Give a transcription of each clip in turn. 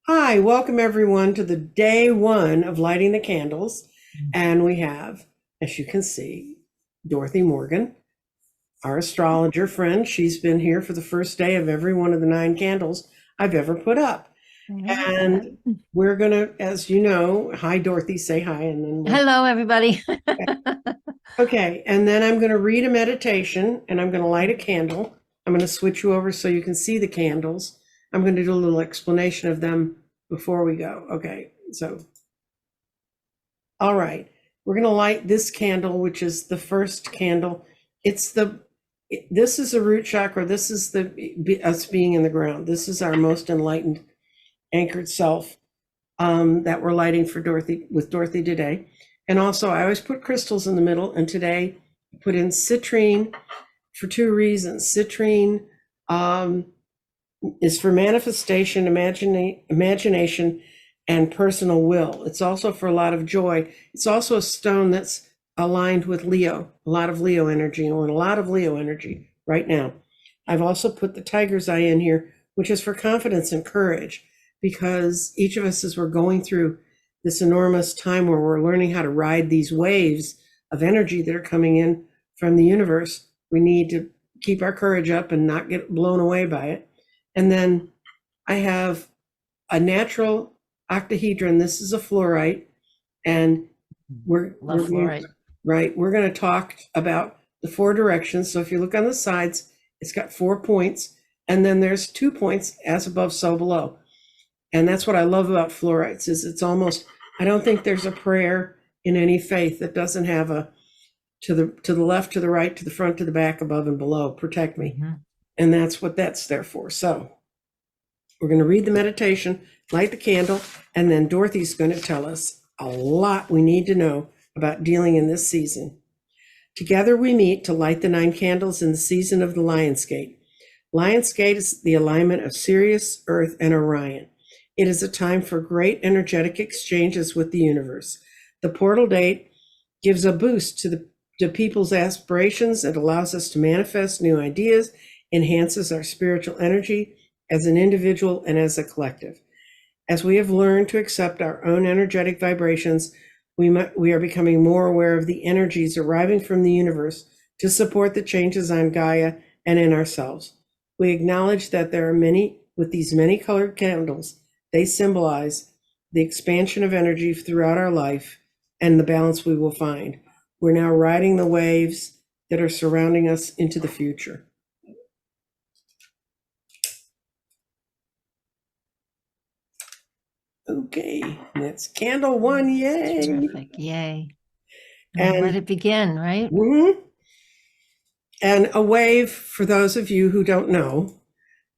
Hi, welcome everyone to the day one of lighting the candles. And we have, as you can see, Dorothy Morgan, our astrologer friend. She's been here for the first day of every one of the 9 candles I've ever put up. And we're going to, as you know, hi, Dorothy, say hi. And then Hello, everybody. okay. And then I'm going to read a meditation and I'm going to light a candle. I'm going to switch you over so you can see the candles. I'm going to do a little explanation of them before we go. Okay. So all right, we're going to light this candle, which is the first candle. This is a root chakra. This is us being in the ground. This is our most enlightened, anchored self that we're lighting for Dorothy with Dorothy today. And also, I always put crystals in the middle. And today, I put in citrine for 2 reasons. Citrine is for manifestation, imagination, and personal will. It's also for a lot of joy. It's also a stone that's aligned with Leo, a lot of Leo energy, and we're in a lot of Leo energy right now. I've also put the tiger's eye in here, which is for confidence and courage, because each of us, as we're going through this enormous time where we're learning how to ride these waves of energy that are coming in from the universe, we need to keep our courage up and not get blown away by it. And then I have a natural octahedron. This is a fluorite, and we're fluorite. Right. We're going to talk about the 4 directions. So if you look on the sides, it's got 4 points, and then there's 2 points, as above, so below. And that's what I love about fluorites. Is it's almost, I don't think there's a prayer in any faith that doesn't have a to the left, to the right, to the front, to the back, above and below. Protect me. And that's what that's there for. So we're going to read the meditation, light the candle, and then Dorothy's going to tell us a lot we need to know about dealing in this season. Together we meet to light the 9 candles in the season of the Lion's Gate. Lion's Gate is the alignment of Sirius, Earth, and Orion. It is a time for great energetic exchanges with the universe. The portal date gives a boost to people's aspirations. It allows us to manifest new ideas, enhances our spiritual energy as an individual and as a collective. As we have learned to accept our own energetic vibrations, we are becoming more aware of the energies arriving from the universe to support the changes on Gaia and in ourselves. We acknowledge that there are many, with these many colored candles, they symbolize the expansion of energy throughout our life and the balance we will find. We're now riding the waves that are surrounding us into the future. Okay, that's candle 1, yay. Terrific, yay. And let it begin, right? And a wave, for those of you who don't know,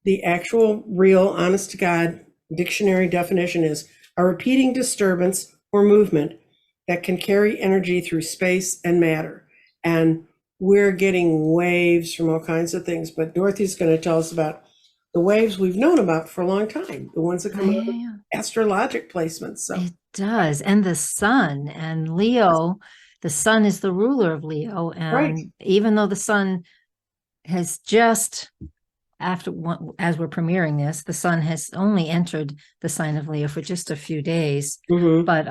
the actual, real, honest to God dictionary definition is a repeating disturbance or movement that can carry energy through space and matter. And we're getting waves from all kinds of things, but Dorothy's going to tell us about the waves we've known about for a long time, the ones that come out of astrologic placements. So it does. And the sun and Leo, the sun is the ruler of Leo. And even though the sun has just, as we're premiering this, the sun has only entered the sign of Leo for just a few days. But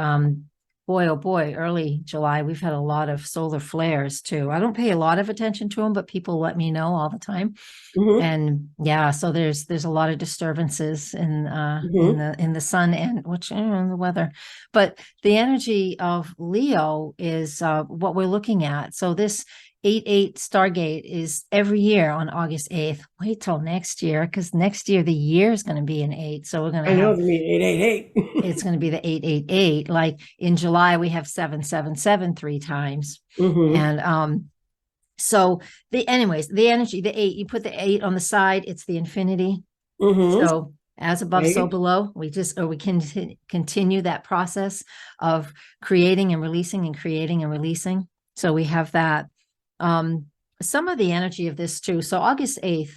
boy, oh boy, early July, we've had a lot of solar flares too. I don't pay a lot of attention to them, but people let me know all the time. And yeah, so there's a lot of disturbances in the sun and in the weather. But the energy of Leo is what we're looking at. So this 8/8 Stargate is every year on August 8th. Wait till next year, because next year the year is going to be an 8. So we're going to have 888. It's going to be the 888. Like in July, we have 777 3 times. And so the energy, the 8, you put the 8 on the side, it's the infinity. So as above, so below. We can continue that process of creating and releasing and creating and releasing. So we have that. Some of the energy of this too. So August 8th,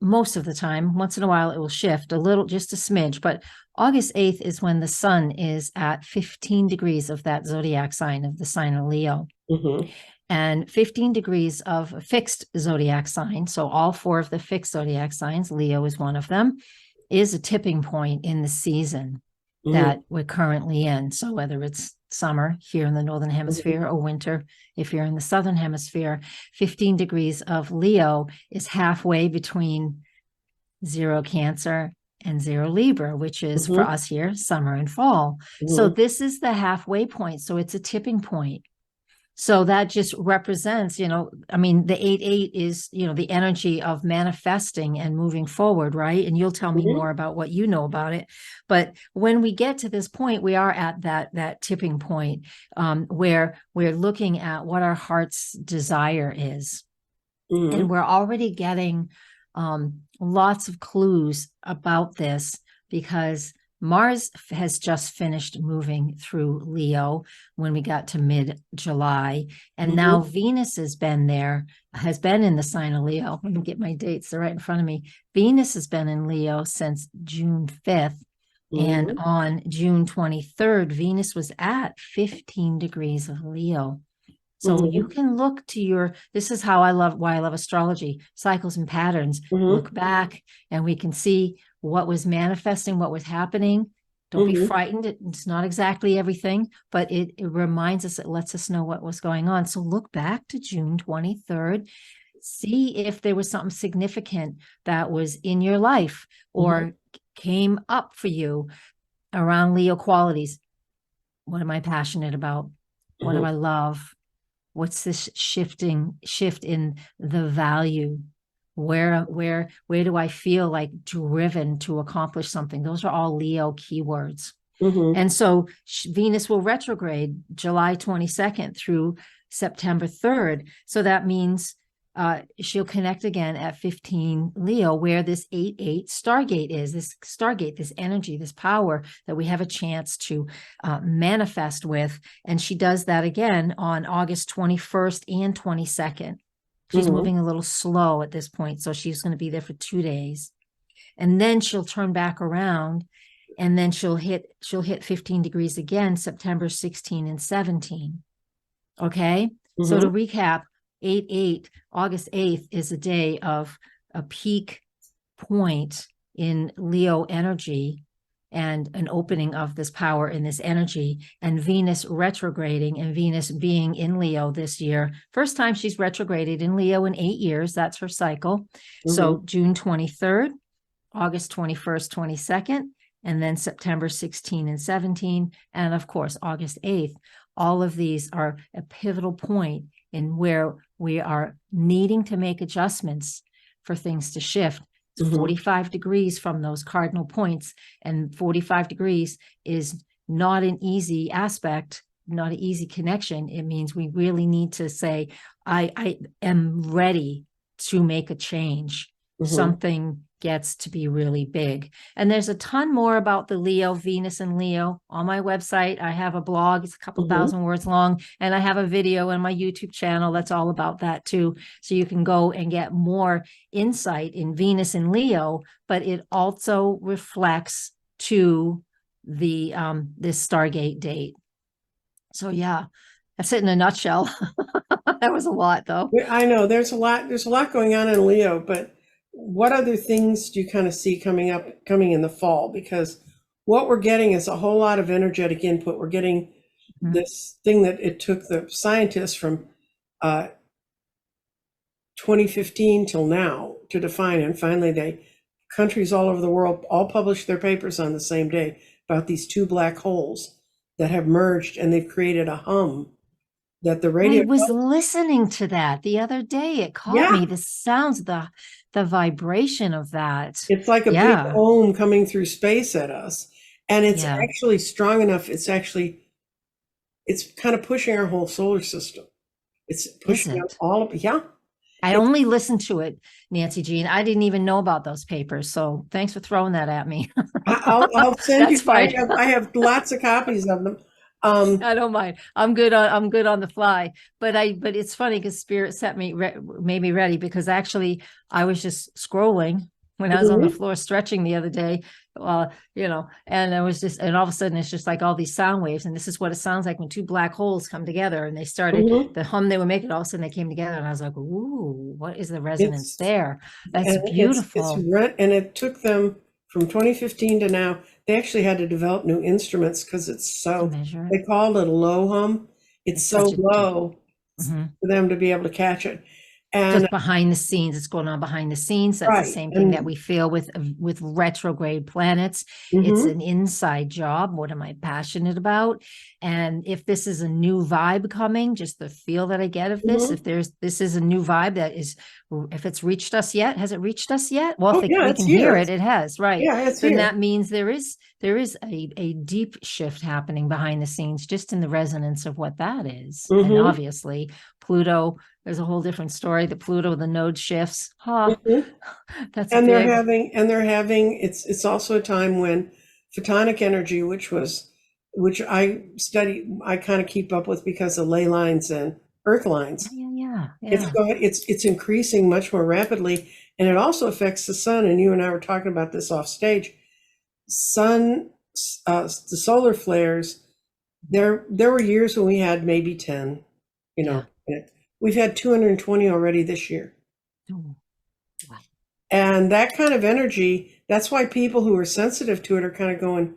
most of the time, once in a while it will shift a little, just a smidge, but August 8th is when the sun is at 15 degrees of that zodiac sign, of the sign of Leo. And 15 degrees of a fixed zodiac sign. So all 4 of the fixed zodiac signs, Leo is one of them. is a tipping point in the season Mhm. that we're currently in. So whether it's summer here in the Northern Mhm. Hemisphere or winter, if you're in the Southern Hemisphere, 15 degrees of Leo is halfway between 0 Cancer and 0 Libra, which is for Mhm. us here, summer and fall. So Mhm. this is the halfway point. So it's a tipping point. So that just represents, I mean, the 8-8 is, the energy of manifesting and moving forward, right? And you'll tell me Mhm. more about what you know about it. But when we get to this point, we are at that tipping point, where we're looking at what our heart's desire is. And Mhm. we're already getting lots of clues about this because Mars has just finished moving through Leo when we got to mid-July. And now Mhm. Venus has been in the sign of Leo. Let me get my dates, they're right in front of me. Venus has been in Leo since June 5th. And Mhm. on June 23rd, Venus was at 15 degrees of Leo. So you Mhm. can look to this is why I love astrology, cycles and patterns. Mhm. Look back and we can see what was manifesting, what was happening. Don't be Mhm. frightened. It's not exactly everything, but it reminds us, it lets us know what was going on. So look back to June 23rd, see if there was something significant that was in your life Mhm. or came up for you around Leo qualities. What am I passionate about? What do Mhm. I love? What's this shift in the value? Where do I feel like driven to accomplish something? Those are all Leo keywords. Mhm. And so Venus will retrograde July 22nd through September 3rd. So that means she'll connect again at 15 Leo, where this 8-8 Stargate is, this Stargate, this energy, this power that we have a chance to manifest with. And she does that again on August 21st and 22nd. She's Mhm. moving a little slow at this point. So she's going to be there for 2 days. And then she'll turn back around and then she'll hit 15 degrees again September 16 and 17. Okay, so to Mhm. recap, 8-8 August 8th is a day of a peak point in Leo energy and an opening of this power in this energy, and Venus retrograding, and Venus being in Leo this year. First time she's retrograded in Leo in 8 years. That's her cycle. Mhm. So June 23rd, August 21st, 22nd, and then September 16 and 17, and of course, August 8th. All of these are a pivotal point in where we are needing to make adjustments for things to shift. It's Mhm. 45 degrees from those cardinal points, and 45 degrees is not an easy aspect, not an easy connection. It means we really need to say, I am ready to make a change. Mhm. Something gets to be really big. And there's a ton more about the Leo, Venus and Leo on my website. I have a blog, it's a couple Mhm. thousand words long, and I have a video on my YouTube channel that's all about that too. So you can go and get more insight in Venus and Leo, but it also reflects to the this Stargate date. So yeah, that's it in a nutshell. That was a lot though. I know there's a lot going on in Leo, but what other things do you kind of see coming in the fall? Because what we're getting is a whole lot of energetic input. We're getting Mhm. this thing that it took the scientists from uh, 2015 till now to define, and finally countries all over the world all published their papers on the same day about these two black holes that have merged, and they've created a hum that the I radio. was listening to that the other day. It caught Yeah, me. The sounds, the vibration of that. it's like a big Yeah, ohm coming through space at us, and it's yeah. actually strong enough. It's kind of pushing our whole solar system. It's Is pushing out it? all of, yeah. I It's only listened to it, Nancy Jean. I didn't even know about those papers. So thanks for throwing that at me. I'll send you. That's fine. I have lots of copies of them. I don't mind. I'm good on the fly. But it's funny because Spirit set made me ready, because actually I was just scrolling when I was on the Mhm. floor stretching the other day. And I was just, and all of a sudden it's just like all these sound waves, and this is what it sounds like when two black holes come together, and they started Mhm. the hum they were making. All of a sudden they came together, and I was like, "Ooh, what is the resonance It's there? That's and it's beautiful." rent, and it took them from 2015 to now, they actually had to develop new instruments because it's To so, measure it. they call it a low hum. It's It's so such a deep. low Mhm. for them to be able to catch it. So it's And behind the scenes. It's going on behind the scenes. That's the right. same thing that And we feel with retrograde planets. It's mm-hmm, an inside job. What am I passionate about? And if this is a new vibe coming, just the feel that I get of this, mm-hmm. if this is a new vibe that is, if it's reached us yet, has it reached us yet? Well, Oh if yeah, we it's can hear here. it, it has, right? Yeah, it's Then here. that means there is a deep shift happening behind the scenes, just in the resonance of what that is. And Mm-hmm, obviously, Pluto, there's a whole different story. The Pluto, the node shifts. Huh. mm-hmm. That's And they're big. having, it's also a time when photonic energy, which I study, I kind of keep up with because of ley lines and earth Yeah, lines. yeah, It's yeah. going, it's increasing much more rapidly, and it also affects the sun. And you and I were talking about this off stage. Sun, the solar flares. There were years when we had maybe 10. You Yeah. know, we've had 220 already this year. Oh, wow. And that kind of energy, that's why people who are sensitive to it are kind of going,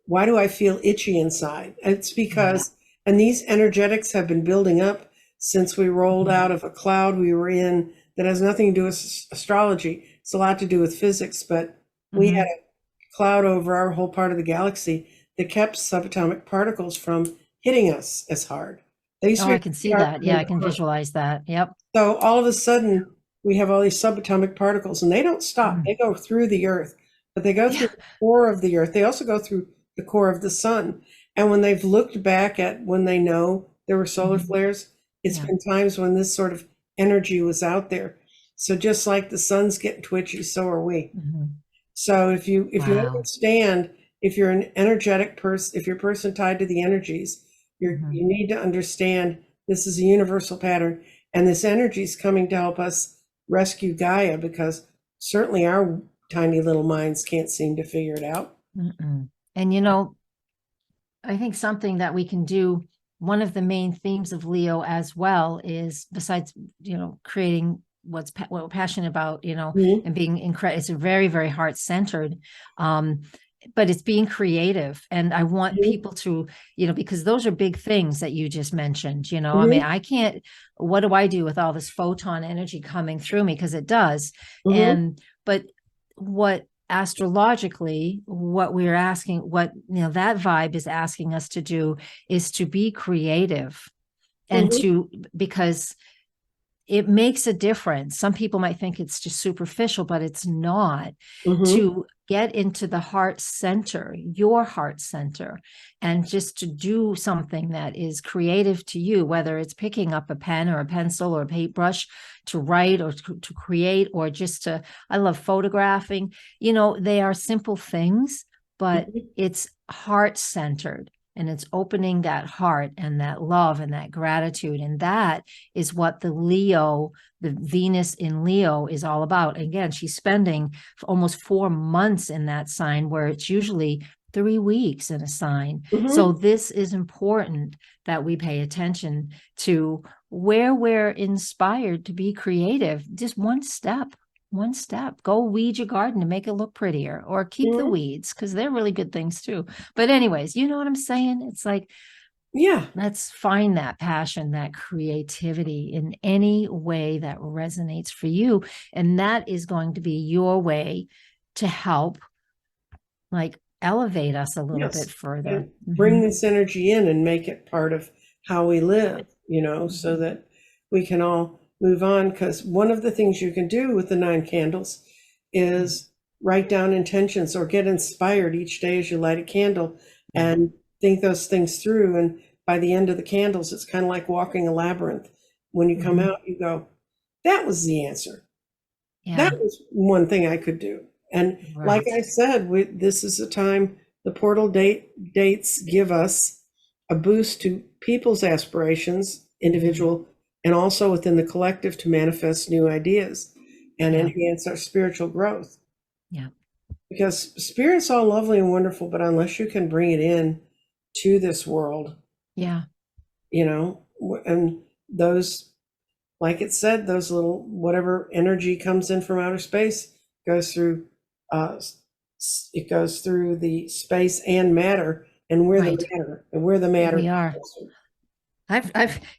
why do I feel itchy inside? And it's Yeah. because, and these energetics have been building up since we rolled Mhm. out of a cloud we were in that has nothing to do with astrology. It's a lot to do with physics, but we had Mhm. a cloud over our whole part of the galaxy that kept subatomic particles from hitting us as hard. They used Oh, to be I can see pretty hard that. for Yeah, them I to can hurt. visualize that. Yep. So all of a sudden, we have all these subatomic particles, and they don't stop. Mm. They go through the Earth, but they go through Yeah. the core of the Earth. They also go through the core of the sun. And when they've looked back at when they know there were solar Mhm. flares, it's Yeah. been times when this sort of energy was out there. So just like the sun's getting twitchy, so are we. Mhm. So if you Wow. understand, if you're an energetic person, if you're a person tied to the energies, Mhm. you need to understand this is a universal pattern, and this energy is coming to help us rescue Gaia because certainly our tiny little minds can't seem to figure it out. Mm-mm. And I think something that we can do, one of the main themes of Leo as well is, besides, creating what we're passionate about, Mhm, and being incredible, it's a very, very heart centered. Um, but it's being creative. And I want mhm, people to, because those are big things that you just mentioned, I mean, mhm, I can't, what do I do with all this photon energy coming through me? Because it does. mhm, But what astrologically, what we're asking, what that vibe is asking us to do, is to be creative, and mhm, to, because it makes a difference. Some people might think it's just superficial, but it's not. mhm, To get into the heart center, your heart center, and just to do something that is creative to you, whether it's picking up a pen or a pencil or a paintbrush to write or to create, or just to, I love photographing. They are simple things, but mhm, it's heart centered, and it's opening that heart and that love and that gratitude. And that is what the Venus in Leo is all about. Again, she's spending almost 4 months in that sign, where it's usually 3 weeks in a sign. So mhm, this is important, that we pay attention to where we're inspired to be creative. Just one step, go weed your garden to make it look prettier, or keep the mhm. weeds, because they're really good things too. But anyways, you know what I'm saying? It's like, Yeah. let's find that passion, that creativity in any way that resonates for you. And that is going to be your way to help, like, elevate us a little bit Yes. further. And bring Mhm. this energy in and make it part of how we live, so Mhm. that we can all move on. Because one of the things you can do with the 9 candles is write down intentions or get inspired each day as you light a candle Yeah. and think those things through. And by the end of the candles, it's kind of like walking a labyrinth. When you come Mhm. out, you go, that was the answer. That Yeah. was one thing I could do. And like Right. I said, this is a time the portal dates give us a boost to people's aspirations, Mhm. individual, and also within the collective to manifest new ideas and Yeah. enhance our spiritual growth. Yeah. Because spirit's all lovely and wonderful, but unless you can bring it in to this world, Yeah. and those, like it said, those little whatever energy comes in from outer space goes through uh, it goes through the space and matter, and we're Right. the matter, and we're the matter. We are.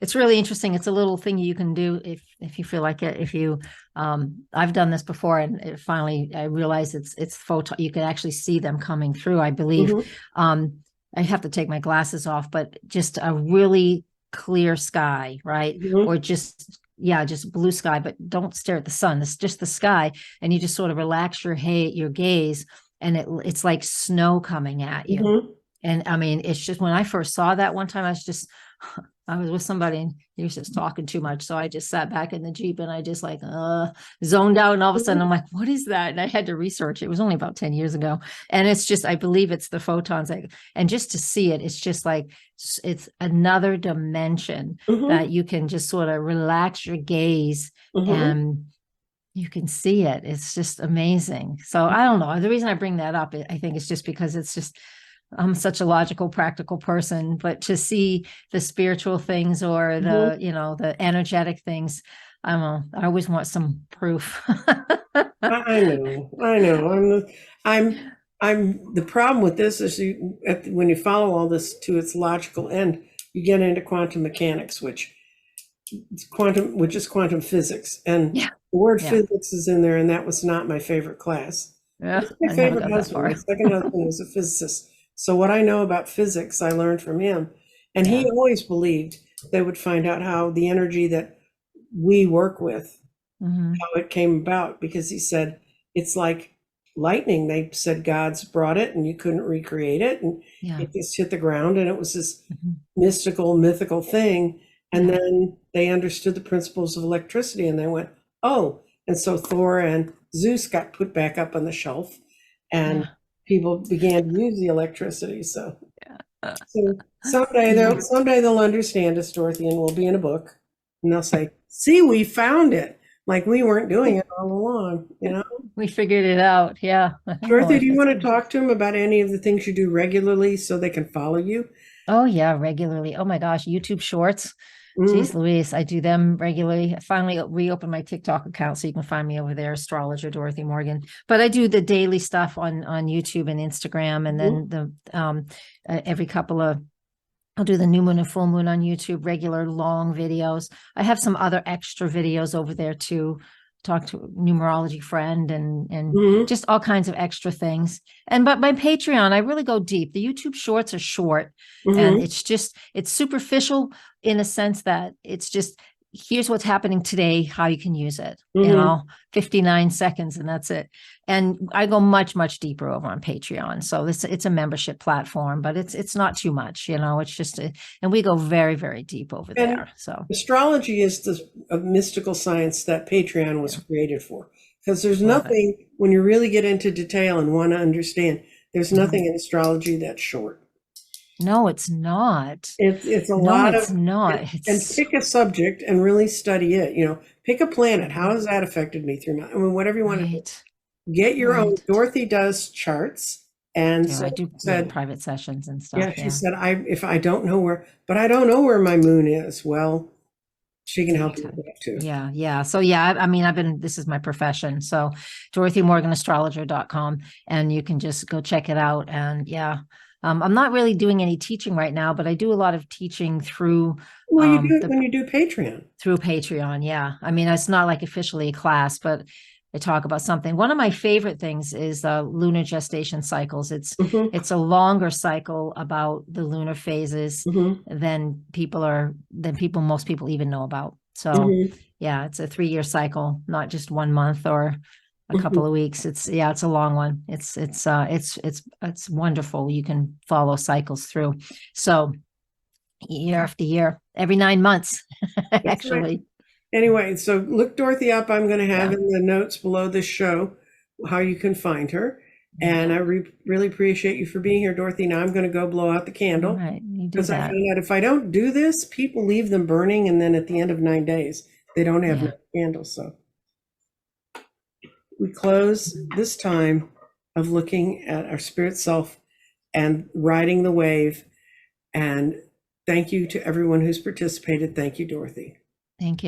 It's really interesting. It's a little thing you can do if you feel like it. If you, I've done this before, and finally I realized it's photon. You can actually see them coming through. I believe. I have to take my glasses off, but just a really clear sky, right? Or just blue sky, but don't stare at the sun. It's just the sky, and you just sort of relax your gaze, and it's like snow coming at you. And I mean, it's just when I first saw that one time, I was with somebody and he was just talking too much. So I just sat back in the Jeep and I just like zoned out. And all of a sudden I'm like, what is that? And I had to research. It was only about 10 years ago. And it's just, I believe it's the photons. And just to see it, it's just like, it's another dimension that you can just sort of relax your gaze and you can see it. It's just amazing. So I don't know. The reason I bring that up, I think it's just because it's just, I'm such a logical, practical person, but to see the spiritual things or the, the energetic things, I don't know. I always want some proof. I know. I'm the problem with this is when you follow all this to its logical end, you get into quantum mechanics, which is quantum physics, and Yeah. the word physics is in there, and that was not my favorite class. Yeah, my favorite husband. My second husband was a physicist. So what I know about physics, I learned from him. And he always believed they would find out how the energy that we work with, how it came about, because he said, it's like lightning. They said God's brought it and you couldn't recreate it. And it just hit the ground and it was this mythical thing. And then they understood the principles of electricity and they went, oh, and so Thor and Zeus got put back up on the shelf and people began to use the electricity. So someday they'll understand us, Dorothy, and we'll be in a book and they'll say, see, we found it. Like we weren't doing it all along, We figured it out. Yeah. Dorothy, do you want to talk to them about any of the things you do regularly so they can follow you? Oh yeah, regularly. Oh my gosh, YouTube shorts. Jeez Louise, I do them regularly. I finally reopened my TikTok account so you can find me over there, astrologer Dorothy Morgan. But I do the daily stuff on YouTube and Instagram, and then the every couple of I'll do the new moon and full moon on YouTube, regular long videos. I have some other extra videos over there too. Talk to a numerology friend and just all kinds of extra things. But my Patreon, I really go deep. The YouTube shorts are short and it's superficial in a sense that it's just, here's what's happening today, how you can use it, 59 seconds and that's it. And I go much deeper over on Patreon. So it's a membership platform, but it's not too much, it's just, and we go very deep over there. So astrology is a mystical science that Patreon was created for, because there's nothing, when you really get into detail and want to understand, there's nothing in astrology that's short. No, it's not. It's a lot of, and pick a subject and really study it. Pick a planet. How has that affected me through my, whatever you want to do. Get your own. Dorothy does charts. And so I do private sessions and stuff. Yeah, she said, if I don't know where, but I don't know where my moon is. Well, she can help you with that too. Yeah. So I mean, this is my profession. So DorothyMorganAstrologer.com, and you can just go check it out. And I'm not really doing any teaching right now, but I do a lot of teaching through. Well, you do it when you do Patreon. Through Patreon, yeah. I mean, it's not like officially a class, but I talk about something. One of my favorite things is lunar gestation cycles. It's a longer cycle about the lunar phases than most people even know about. So it's a 3-year cycle, not just 1 month or a couple of weeks. It's a long one. It's wonderful. You can follow cycles through. So year after year, every 9 months, actually. Right. Anyway, so look Dorothy up. I'm going to have in the notes below this show how you can find her. And I really appreciate you for being here, Dorothy. Now I'm going to go blow out the candle. All right, you do because that. I found out if I don't do this, people leave them burning, and then at the end of 9 days, they don't have enough candles. So we close this time of looking at our spirit self and riding the wave. And thank you to everyone who's participated. Thank you, Dorothy. Thank you.